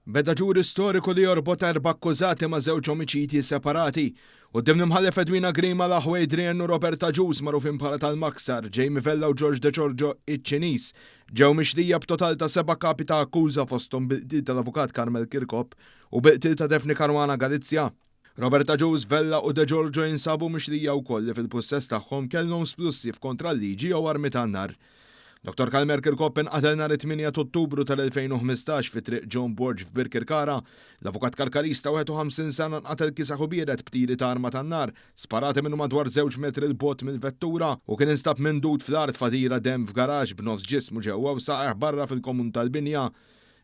Beda ġuri storiku li jorbot 4 akkużati ma' żewġ omiċidji separati. Quddiem imħallef Edwina Grima Laħu Adrian u Roberta Ġus magħrufin bħala tal-Maksar, Jamie Vella u George De Giorgio iċ-Ċiniż ġew mixdija b'total ta' 7 kapi ta' akkuża fosthom bil-qtil tal-avukat Carmel Kirkop u bil-qtil ta' Daphne Caruana Galizia. Roberta Ġus, Vella u De Giorgio jinsabu mixdija wkoll li fil-possess tagħhom kellhom splussiv kontra l-liġi jew armi tan-nar. Dr. Carmel Kirkop inqatel nhar 8 Ottubru tal-2015 fi triq John Borg f'Birkirkara. L-avukat karkarista 51 sena nqatel kisaħ u bieret b'tiri ta' arma tan-nar, sparati minnu madwar 2 metri l bogħod mill-vettura u kien instab mindud fl-art fadira dem f'garaġġ b'nofs ġismu ġewwa u saqeħ barra fil-komun tal-Binja.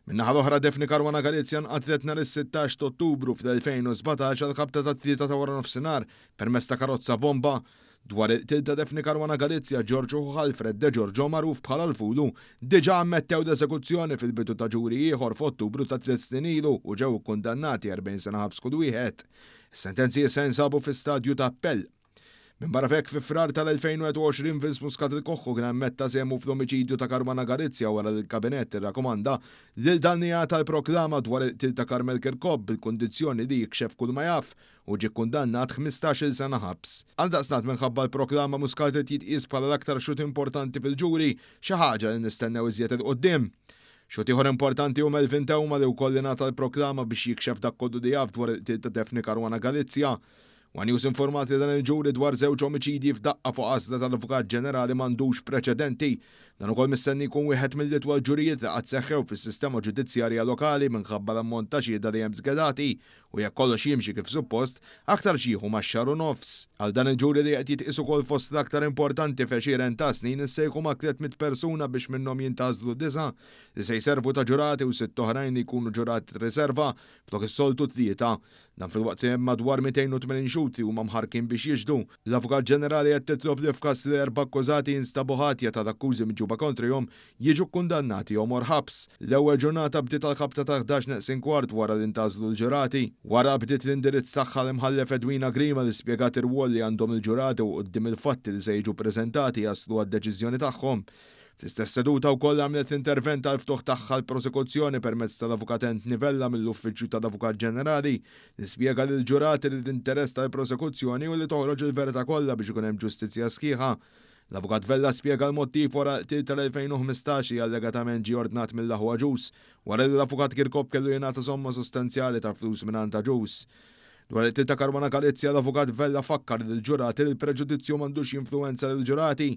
Min-naħa l-oħra Daphne Caruana Galizia nqatlet nhar is-16 Ottubru fl-2017 għal kabta ta' tlieta ta' wara nofsinhar permezz ta' karozza bomba. Dwar il-qtil ta' Daphne Caruana Galizia, George u Alfred De Giorgio magħruf bħala l-Fulu diġà ammettew l-eżekuzzjoni fil-bidu ta' ġuri ieħor f'Ottubru ta' 3 snin ilu u ġew ikkundannati 40 sena ħabs kull wieħed. Is-sentenzi issa jinsabu fi stadju ta' appell. Min barra fekk fi frar tal-2021 Vince Muscat il-Koħħu kien ammetta semu fl-omiċidju ta' Caruana Galizia wara l-kabinett irrakkomanda lil dannija tal-proklama dwar il-qtil ta' Carmel Kirkop bil-kundizzjoni li jikxef kull ma jaf u ġie kundannat 15-il sena ħabs. Għaldaqstant minħabba l-proklama Muscat jitqies bħala l-aktar xut importanti fil-ġuri xi ħaġa li nistennew iżjed il-qudiem. Xut ieħor importanti hu Melvin Tewma li wkoll ingħata l-proklama biex jikxef dak kollu li jaf dwar il-qtil ta' Daphne Caruana Galizia. One News informati dan il-ġuri dwar żewġ omiċidji f'daqqa fuq għażla tal-Avukat Ġenerali m'għandux preċedenti. Dan ukoll mistenni jkun wieħed mill-itwal ġurijiet li qatt seħħew fis-sistema ġudizzjarja lokali minħabba l-ammont ta' xhieda li hemm żgedati u jekk kollox jimxi kif suppost, aktar xieħu max-xahar u nofs. Għal dan il-ġuri li qed jitqies ukoll fost l-aktar importanti f'għexieren ta' snin issejħu ma' 300 persuna biex minnhom jintażlu 9 li se jservu ta' ġurati u 6 oħrajn li jkunu ġurati riserva flok is-soltu 3. Dan fil-waqt li hemm madwar 280 xuti huma mħarkin biex jiġdu. L-Avukat Ġenerali qed titlob li f'każ li 4 akkużati jinstabu ħatja ta' akkużi miġuba kontrihom jiġu kkundannati jew mor ħabs. L-ewwel ġurnata bdiet għall-ħabta ta' 11:15 wara li intażlu l-ġurati. Wara bdiet l-indirizz tagħha l-imħallef Edwina Grima li spjegat ir-rwol li għandhom il-ġurati u quddiem il-fatti li se jiġu preżentati jaslu għad-deċiżjoni tagħhom. Fl-istess seduta wkoll għamlet intervent għal ftuħ tagħha l-prosekuzzjoni permezz tal-Avukat Nivella mill-Uffiċċju tal-Avukat Ġenerali li spjega lil ġurati l-interess tal-prosekuzzjoni u li toħroġ il-verità kollha biex ikun hemm ġustizzja sħiħa. L-Avukat Vella spjega l-mottiv wara l-qtil tal-2015 allegatament ġie ordnat mill-Laħwa Ġus wara li l-Avukat Kirkop kellu jingħata somma sostanzjali ta' flus mingħand Ġus. Dwar il-qtil ta' Caruana Galizia l-Avukat Vella fakkar lill-ġurati li l-preġudizzju m'għandux jinfluwenza lill-ġurati.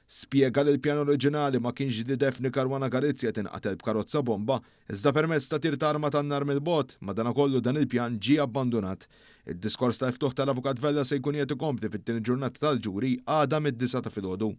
Spjega li l-pjan oriġinali ma kienx li Daphne Caruana Galizia tinqatel b'karozza bomba, iżda permezz ta' tir ta' arma tan-nar mill-bogħod, madankollu dan il-pjan ġie abbandonat. Id-diskors ta' ftuħ tal-Avukat Vella se jkun qed ikompli fit-tieni ġurnata tal-ġuri għada mid-9 ta' filgħodu.